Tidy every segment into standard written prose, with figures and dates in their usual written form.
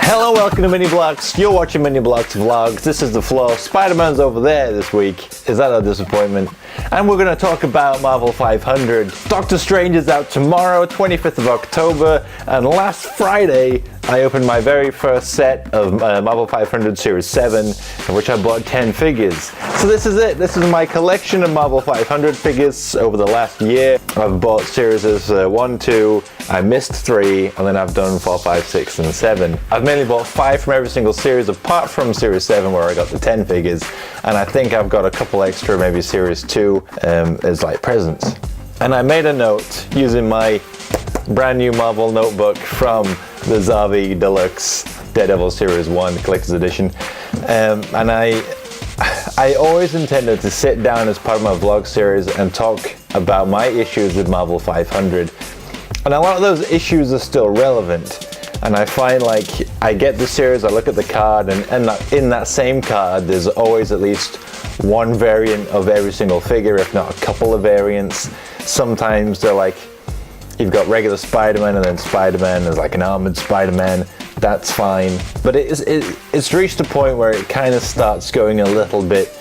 Hello, welcome to Mini Bloks. You're watching Mini Bloks vlogs. This is the floor. Spider-Man's over there this week. Is that a disappointment? And we're going to talk about Marvel 500. Doctor Strange is out tomorrow, 25th of October. And last Friday, I opened my very first set of Marvel 500 Series 7, in which I bought 10 figures. So this is it. This is my collection of Marvel 500 figures over the last year. I've bought series 1, 2, I missed 3, and then I've done 4, 5, 6, and 7. I've mainly bought 5 from every single series, apart from Series 7 where I got the 10 figures. And I think I've got a couple extra, maybe Series 2, as like presents. And I made a note using my brand new Marvel notebook from the Zavi Deluxe Daredevil Series 1 Collector's Edition. And I always intended to sit down as part of my vlog series and talk about my issues with Marvel 500. And a lot of those issues are still relevant. And I find like, I get the series, I look at the card, and in that same card, there's always at least one variant of every single figure, if not a couple of variants. Sometimes they're like, you've got regular Spider-Man and then Spider-Man, there's like an armored Spider-Man, that's fine. But it's reached a point where it kind of starts going a little bit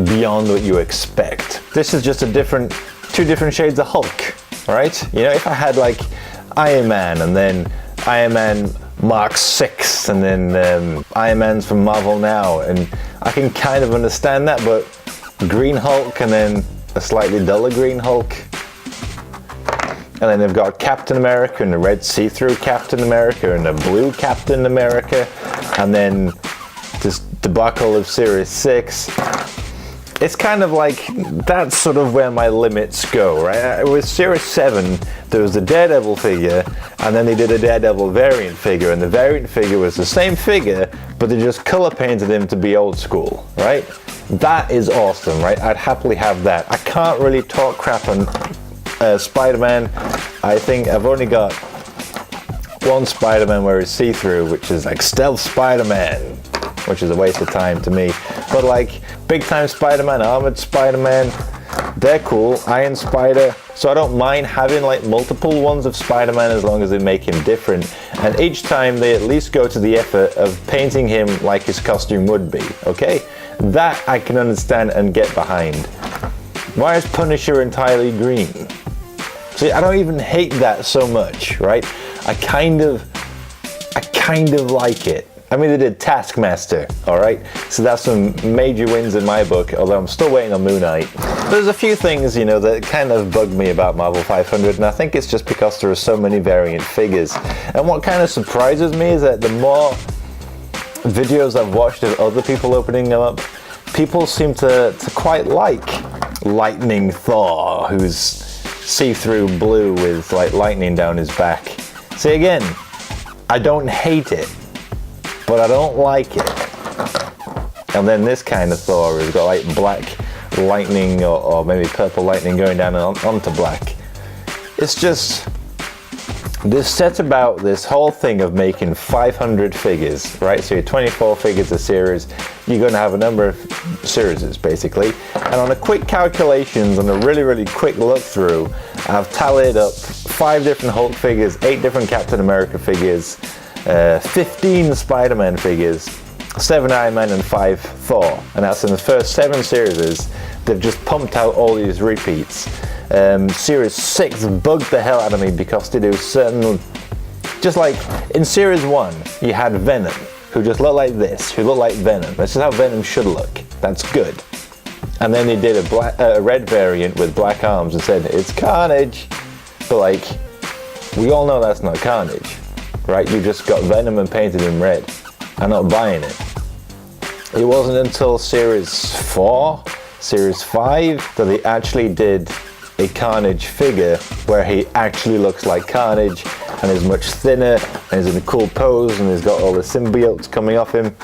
beyond what you expect. This is just two different shades of Hulk, right? You know, if I had like Iron Man and then Iron Man Mark 6 and then Iron Man's from Marvel now, and I can kind of understand that, but Green Hulk and then a slightly duller Green Hulk. And then they've got Captain America and the red see-through Captain America and the blue Captain America. And then this debacle of Series 6. It's kind of like, that's sort of where my limits go, right? With Series 7, there was a Daredevil figure, and then they did a Daredevil variant figure, and the variant figure was the same figure, but they just color painted him to be old school, right? That is awesome, right? I'd happily have that. I can't really talk crap on Spider-Man. I think I've only got one Spider-Man where he's see-through, which is like Stealth Spider-Man, which is a waste of time to me. But like big-time Spider-Man, Armored Spider-Man, they're cool. Iron Spider. So I don't mind having like multiple ones of Spider-Man as long as they make him different. And each time they at least go to the effort of painting him like his costume would be, okay? That I can understand and get behind. Why is Punisher entirely green? See, I don't even hate that so much, right? I kind of like it. I mean, they did Taskmaster, all right? So that's some major wins in my book, although I'm still waiting on Moon Knight. There's a few things, you know, that kind of bug me about Marvel 500, and I think it's just because there are so many variant figures. And what kind of surprises me is that the more videos I've watched of other people opening them up, people seem to quite like Lightning Thor, who's see-through blue with like lightning down his back. See, again, I don't hate it, but I don't like it. And then this kind of Thor has got like black lightning or maybe purple lightning going down onto black. It's just, this set about this whole thing of making 500 figures, right? So you're 24 figures a series, you're going to have a number of series basically. And on a quick calculations, on a really quick look through, I've tallied up 5 different Hulk figures, 8 different Captain America figures, 15 Spider-Man figures, 7 Iron Man and 5 Thor. And that's in the first 7 series. They've just pumped out all these repeats. Series 6 bugged the hell out of me because they do certain, just like in Series 1, you had Venom, who just looked like this, who looked like Venom. This is how Venom should look. That's good. And then they did a red variant with black arms and said, it's Carnage. But like, we all know that's not Carnage, right? You just got Venom and painted him red. I'm not buying it. It wasn't until Series 4, Series 5, that they actually did a Carnage figure where he actually looks like Carnage and is much thinner and is in a cool pose and he's got all the symbiotes coming off him.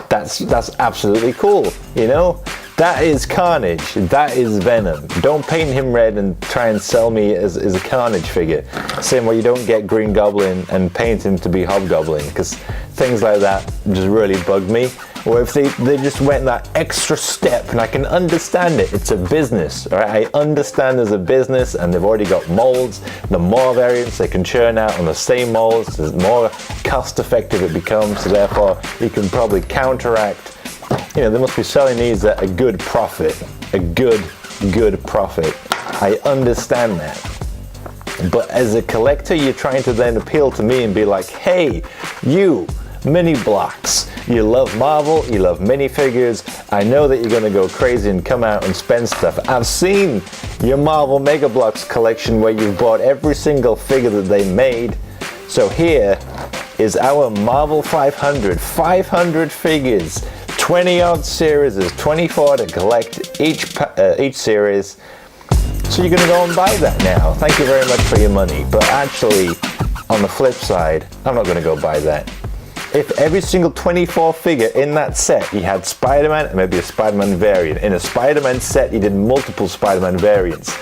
That's absolutely cool, you know? That is Carnage, that is Venom. Don't paint him red and try and sell me as a Carnage figure. Same way you don't get Green Goblin and paint him to be Hobgoblin, because things like that just really bug me. or if they just went that extra step, and I can understand it, it's a business, all right? I understand there's a business and they've already got molds. The more variants they can churn out on the same molds, the more cost effective it becomes, so therefore you can probably counteract, you know, they must be selling these at a good profit, a good profit. I understand that. But as a collector, you're trying to then appeal to me and be like, hey, you, mini blocks, you love Marvel, you love minifigures, I know that you're going to go crazy and come out and spend stuff. I've seen your Marvel Mega Bloks collection where you've bought every single figure that they made. So here is our Marvel 500 figures, 20 odd series, 24 to collect each series. So you're gonna go and buy that now. Thank you very much for your money. But actually, on the flip side, I'm not gonna go buy that. If every single 24 figure in that set, you had Spider-Man and maybe a Spider-Man variant. In a Spider-Man set, you did multiple Spider-Man variants.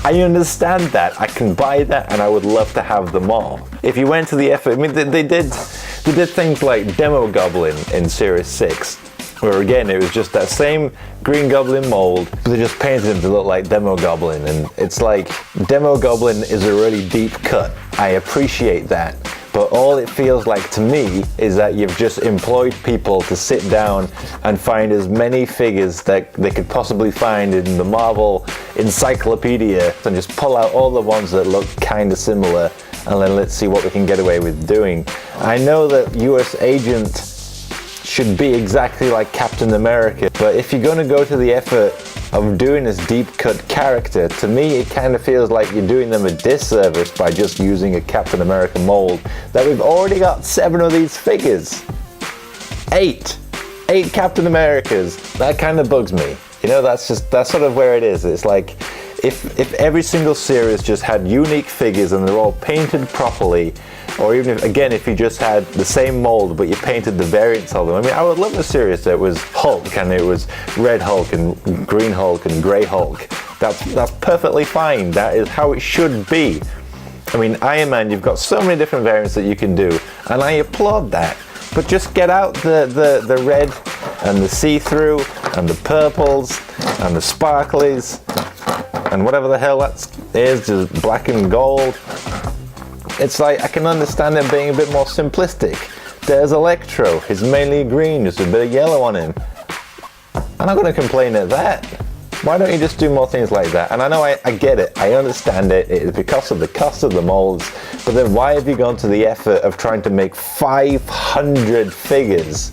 I understand that, I can buy that, and I would love to have them all. If you went to the effort, I mean, they did things like Demo Goblin in Series 6, where again, it was just that same Green Goblin mold, but they just painted him to look like Demo Goblin, and it's like, Demo Goblin is a really deep cut. I appreciate that. But all it feels like to me is that you've just employed people to sit down and find as many figures that they could possibly find in the Marvel encyclopedia and just pull out all the ones that look kind of similar, and then let's see what we can get away with doing. I know that US Agent should be exactly like Captain America, but if you're going to go to the effort of doing this deep cut character, to me it kind of feels like you're doing them a disservice by just using a Captain America mold that we've already got 7 of these figures. 8 Captain Americas. That kind of bugs me. You know, that's sort of where it is. It's like if every single series just had unique figures and they're all painted properly, or even if you just had the same mold but you painted the variants of them. I mean, I would love a series that was Hulk and it was Red Hulk and Green Hulk and Grey Hulk. That's perfectly fine. That is how it should be. I mean, Iron Man, you've got so many different variants that you can do, and I applaud that. But just get out the red and the see-through and the purples and the sparklies and whatever the hell that is, just black and gold. It's like, I can understand them being a bit more simplistic. There's Electro, he's mainly green, just a bit of yellow on him. I'm not going to complain at that. Why don't you just do more things like that? And I know I get it, I understand it, it is because of the cost of the molds, but then why have you gone to the effort of trying to make 500 figures?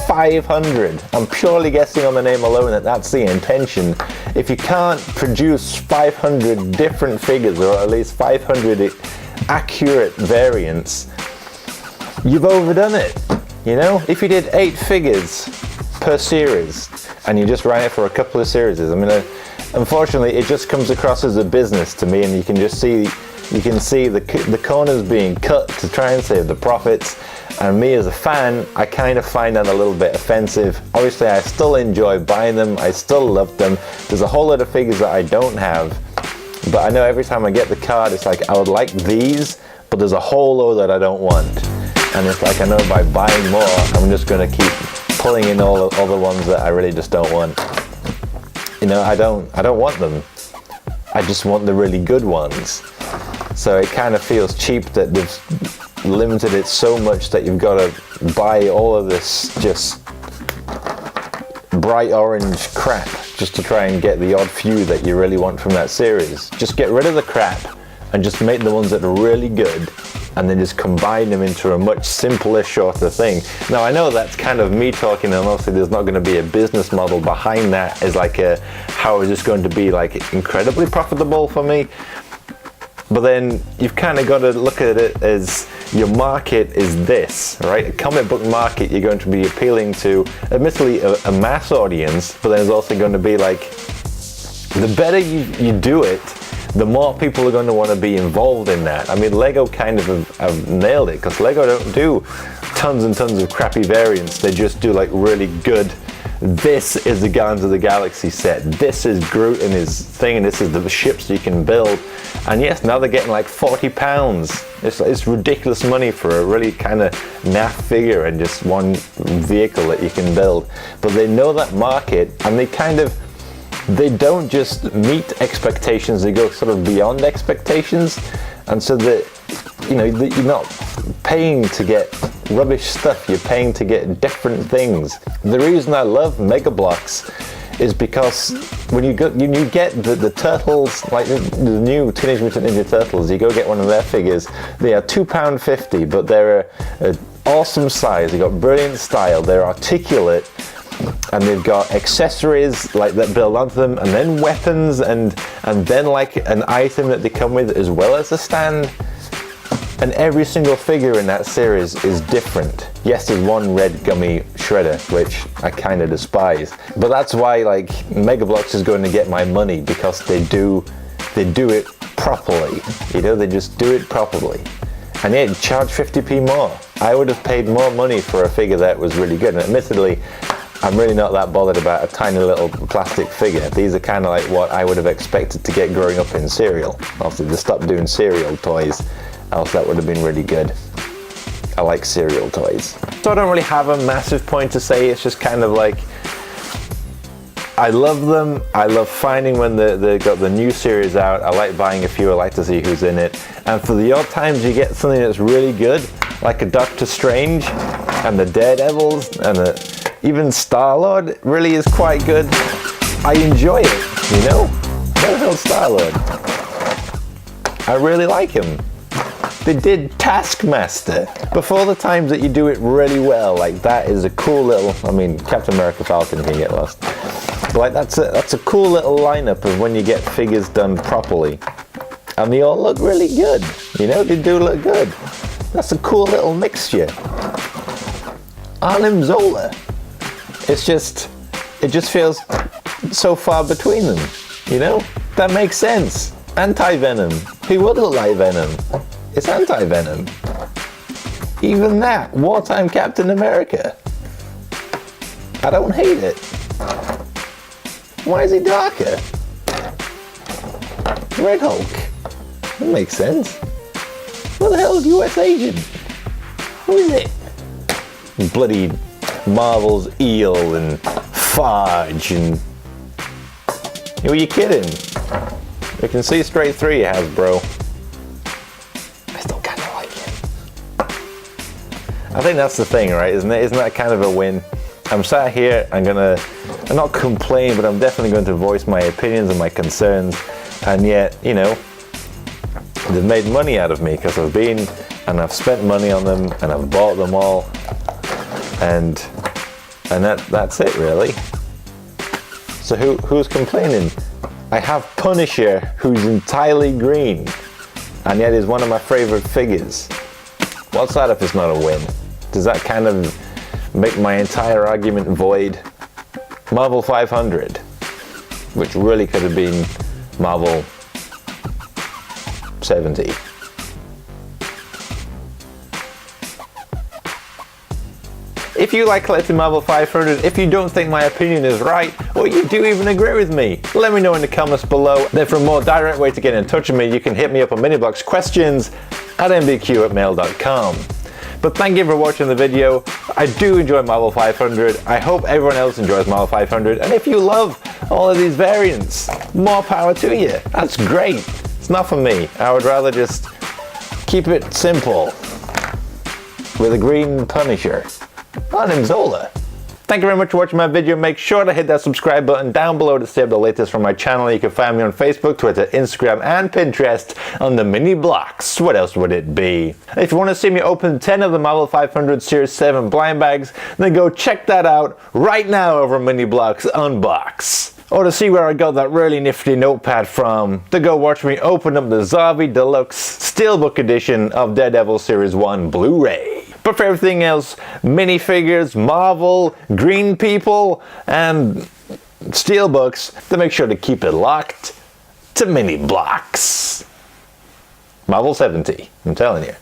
500! I'm purely guessing on the name alone that that's the intention. If you can't produce 500 different figures, or at least 500 accurate variants, you've overdone it. You know, if you did 8 figures per series and you just ran it for a couple of series, I mean, unfortunately it just comes across as a business to me, and you can see the corners being cut to try and save the profits. And me as a fan, I kind of find that a little bit offensive. Obviously I still enjoy buying them, I still love them. There's a whole lot of figures that I don't have, but I know every time I get the card, it's like, I would like these, but there's a whole load that I don't want. And it's like, I know by buying more, I'm just going to keep pulling in all the ones that I really just don't want. You know, I don't want them. I just want the really good ones. So it kind of feels cheap that they've limited it so much that you've got to buy all of this just bright orange crap just to try and get the odd few that you really want from that series. Just get rid of the crap and just make the ones that are really good, and then just combine them into a much simpler, shorter thing. Now I know that's kind of me talking, and obviously there's not going to be a business model behind that as like how is this going to be like incredibly profitable for me. But then you've kind of got to look at it as your market is this, right? A comic book market, you're going to be appealing to, admittedly, a mass audience, but then there's also going to be like, the better you do it, the more people are going to want to be involved in that. I mean, Lego kind of have nailed it, because Lego don't do tons and tons of crappy variants. They just do like really good this is the Guardians of the Galaxy set, this is Groot and his thing, and this is the ships you can build. And yes, now they're getting like £40. It's ridiculous money for a really kind of naff figure and just one vehicle that you can build. But they know that market, and they don't just meet expectations, they go sort of beyond expectations. And so that, you know, you're not paying to get rubbish stuff, you're paying to get different things. The reason I love Mega Bloks is because when you get the turtles, like the new Teenage Mutant Ninja Turtles, you go get one of their figures, they are £2.50, but they're an awesome size, they've got brilliant style, they're articulate, and they've got accessories like that build onto them, and then weapons, and then like an item that they come with as well as a stand. And every single figure in that series is different. Yes, there's one red gummy shredder, which I kind of despise, but that's why like Mega Bloks is going to get my money, because they do it properly. You know, they just do it properly. And yeah, charge 50p more. I would have paid more money for a figure that was really good. And admittedly, I'm really not that bothered about a tiny little plastic figure. These are kind of like what I would have expected to get growing up in cereal. Obviously, they stopped doing cereal toys, else that would have been really good. I like cereal toys. So I don't really have a massive point to say, it's just kind of like, I love them. I love finding when they got the new series out. I like buying a few, I like to see who's in it. And for the odd times you get something that's really good, like a Doctor Strange, and the Daredevils, and even Star-Lord really is quite good. I enjoy it, you know? Where the hell's Star-Lord? I really like him. They did Taskmaster. Before the times that you do it really well, like that is a cool little, I mean, Captain America Falcon can get lost. But like that's a cool little lineup of when you get figures done properly. And they all look really good, you know, they do look good. That's a cool little mixture. Arnim Zola. It just feels so far between them, you know? That makes sense. Anti-Venom. Who would look like Venom? It's Anti-Venom. Even that, wartime Captain America. I don't hate it. Why is he darker? Red Hulk. That makes sense. What the hell is US Agent? Who is it? Bloody Marvel's Eel and Fudge and... Who are you kidding? You can see straight through you, Hasbro. I still kind of like it. I think that's the thing, right? Isn't it? Isn't that kind of a win? I'm sat here, I'm not complain, but I'm definitely going to voice my opinions and my concerns. And yet, you know, they've made money out of me because I've been and I've spent money on them and I've bought them all. And that's it really. So who's complaining? I have Punisher, who's entirely green, and yet is one of my favorite figures. What's that if it's not a win? Does that kind of make my entire argument void? Marvel 500, which really could have been Marvel 70. If you like collecting Marvel 500, if you don't think my opinion is right, or you do even agree with me, let me know in the comments below. Then for a more direct way to get in touch with me, you can hit me up on minibloksquestions@mbq@mail.com. But thank you for watching the video. I do enjoy Marvel 500. I hope everyone else enjoys Marvel 500. And if you love all of these variants, more power to you. That's great. It's not for me. I would rather just keep it simple with a green Punisher. Arnim Zola. Thank you very much for watching my video. Make sure to hit that subscribe button down below to stay up the latest from my channel. You can find me on Facebook, Twitter, Instagram, and Pinterest under Mini Bloks. What else would it be? If you want to see me open 10 of the Marvel 500 Series 7 blind bags, then go check that out right now over Mini Bloks Unbox. Or to see where I got that really nifty notepad from, to go watch me open up the Zavi Deluxe Steelbook Edition of Daredevil Series 1 Blu-ray. But for everything else, minifigures, Marvel, green people, and steelbooks, then make sure to keep it locked to Mini Bloks. Marvel 70, I'm telling you.